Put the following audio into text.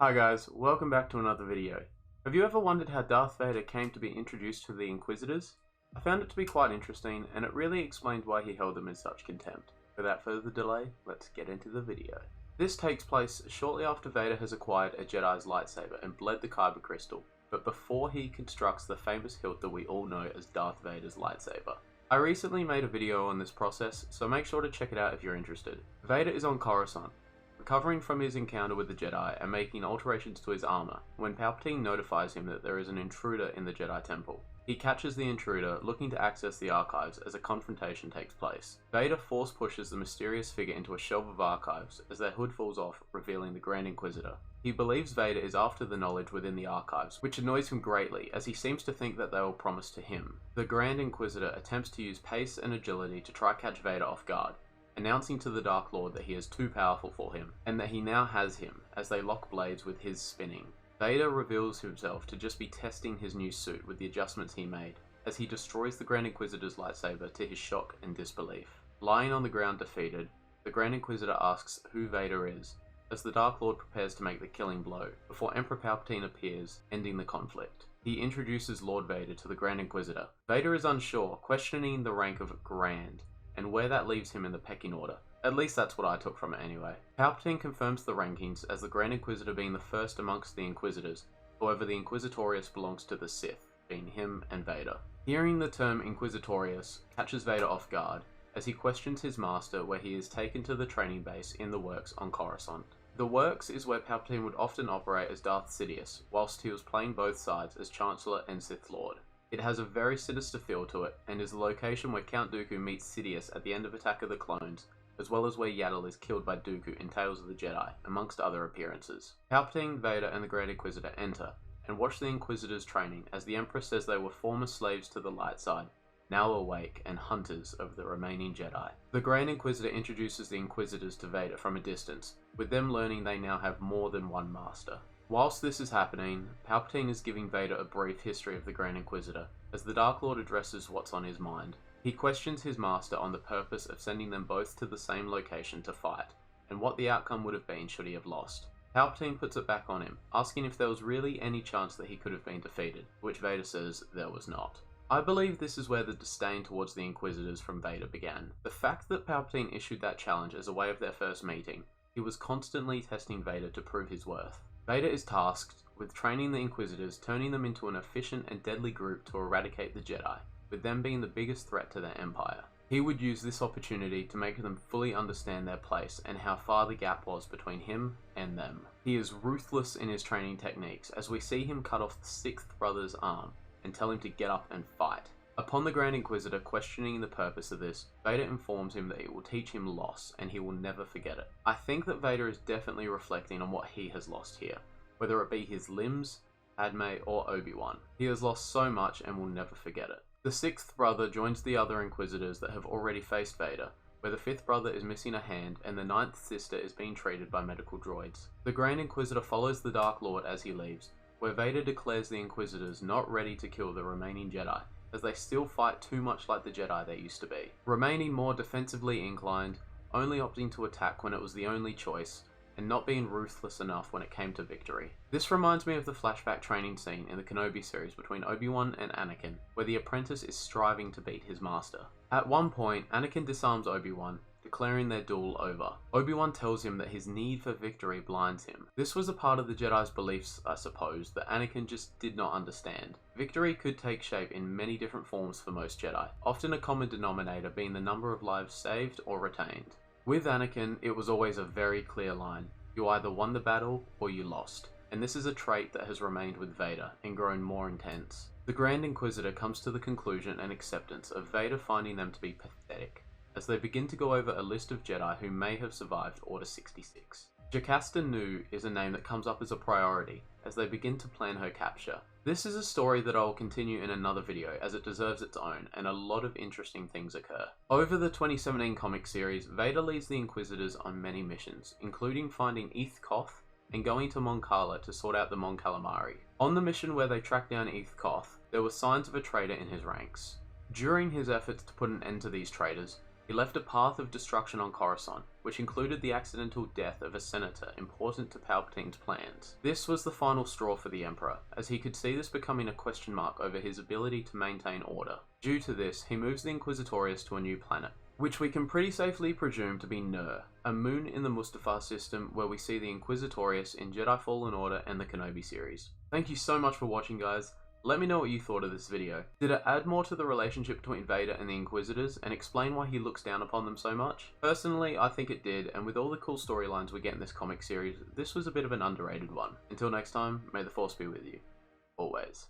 Hi guys, welcome back to another video. Have you ever wondered how Darth Vader came to be introduced to the Inquisitors? I found it to be quite interesting, and it really explained why he held them in such contempt. Without further delay, let's get into the video. This takes place shortly after Vader has acquired a Jedi's lightsaber and bled the Kyber crystal, but before he constructs the famous hilt that we all know as Darth Vader's lightsaber. I recently made a video on this process, so make sure to check it out if you're interested. Vader is on Coruscant, recovering from his encounter with the Jedi and making alterations to his armor, when Palpatine notifies him that there is an intruder in the Jedi Temple. He catches the intruder, looking to access the archives as a confrontation takes place. Vader force pushes the mysterious figure into a shelf of archives as their hood falls off, revealing the Grand Inquisitor. He believes Vader is after the knowledge within the archives, which annoys him greatly as he seems to think that they will promise to him. The Grand Inquisitor attempts to use pace and agility to try catch Vader off guard, announcing to the Dark Lord that he is too powerful for him, and that he now has him, as they lock blades with his spinning. Vader reveals himself to just be testing his new suit with the adjustments he made, as he destroys the Grand Inquisitor's lightsaber to his shock and disbelief. Lying on the ground defeated, the Grand Inquisitor asks who Vader is, as the Dark Lord prepares to make the killing blow, before Emperor Palpatine appears, ending the conflict. He introduces Lord Vader to the Grand Inquisitor. Vader is unsure, questioning the rank of Grand, and where that leaves him in the pecking order. At least that's what I took from it anyway. Palpatine confirms the rankings as the Grand Inquisitor being the first amongst the Inquisitors, however the Inquisitorius belongs to the Sith, being him and Vader. Hearing the term Inquisitorius catches Vader off guard, as he questions his master where he is taken to the training base in the Works on Coruscant. The Works is where Palpatine would often operate as Darth Sidious, whilst he was playing both sides as Chancellor and Sith Lord. It has a very sinister feel to it, and is the location where Count Dooku meets Sidious at the end of Attack of the Clones, as well as where Yaddle is killed by Dooku in Tales of the Jedi, amongst other appearances. Palpatine, Vader, and the Grand Inquisitor enter, and watch the Inquisitors training, as the Emperor says they were former slaves to the light side, now awake and hunters of the remaining Jedi. The Grand Inquisitor introduces the Inquisitors to Vader from a distance, with them learning they now have more than one master. Whilst this is happening, Palpatine is giving Vader a brief history of the Grand Inquisitor, as the Dark Lord addresses what's on his mind. He questions his master on the purpose of sending them both to the same location to fight, and what the outcome would have been should he have lost. Palpatine puts it back on him, asking if there was really any chance that he could have been defeated, which Vader says there was not. I believe this is where the disdain towards the Inquisitors from Vader began. The fact that Palpatine issued that challenge as a way of their first meeting, he was constantly testing Vader to prove his worth. Vader is tasked with training the Inquisitors, turning them into an efficient and deadly group to eradicate the Jedi, with them being the biggest threat to their empire. He would use this opportunity to make them fully understand their place and how far the gap was between him and them. He is ruthless in his training techniques, as we see him cut off the sixth brother's arm and tell him to get up and fight. Upon the Grand Inquisitor questioning the purpose of this, Vader informs him that it will teach him loss, and he will never forget it. I think that Vader is definitely reflecting on what he has lost here, whether it be his limbs, Padme, or Obi-Wan. He has lost so much and will never forget it. The sixth brother joins the other Inquisitors that have already faced Vader, where the fifth brother is missing a hand and the ninth sister is being treated by medical droids. The Grand Inquisitor follows the Dark Lord as he leaves, where Vader declares the Inquisitors not ready to kill the remaining Jedi, as they still fight too much like the Jedi they used to be, remaining more defensively inclined, only opting to attack when it was the only choice, and not being ruthless enough when it came to victory. This reminds me of the flashback training scene in the Kenobi series between Obi-Wan and Anakin, where the apprentice is striving to beat his master. At one point, Anakin disarms Obi-Wan, declaring their duel over. Obi-Wan tells him that his need for victory blinds him. This was a part of the Jedi's beliefs, I suppose, that Anakin just did not understand. Victory could take shape in many different forms for most Jedi, often a common denominator being the number of lives saved or retained. With Anakin, it was always a very clear line. You either won the battle or you lost. And this is a trait that has remained with Vader and grown more intense. The Grand Inquisitor comes to the conclusion and acceptance of Vader finding them to be pathetic, as they begin to go over a list of Jedi who may have survived Order 66. Jocasta Nu is a name that comes up as a priority, as they begin to plan her capture. This is a story that I will continue in another video, as it deserves its own, and a lot of interesting things occur. Over the 2017 comic series, Vader leads the Inquisitors on many missions, including finding Eth Koth and going to Mon Cala to sort out the Mon Calamari. On the mission where they tracked down Eth Koth, there were signs of a traitor in his ranks. During his efforts to put an end to these traitors, He left a path of destruction on Coruscant, which included the accidental death of a senator important to Palpatine's plans. This was the final straw for the Emperor, as he could see this becoming a question mark over his ability to maintain order. Due to this, he moves the Inquisitorius to a new planet, which we can pretty safely presume to be Nur, a moon in the Mustafar system where we see the Inquisitorius in Jedi Fallen Order and the Kenobi series. Thank you so much for watching, guys. Let me know what you thought of this video. Did it add more to the relationship between Vader and the Inquisitors and explain why he looks down upon them so much? Personally, I think it did, and with all the cool storylines we get in this comic series, this was a bit of an underrated one. Until next time, may the Force be with you. Always.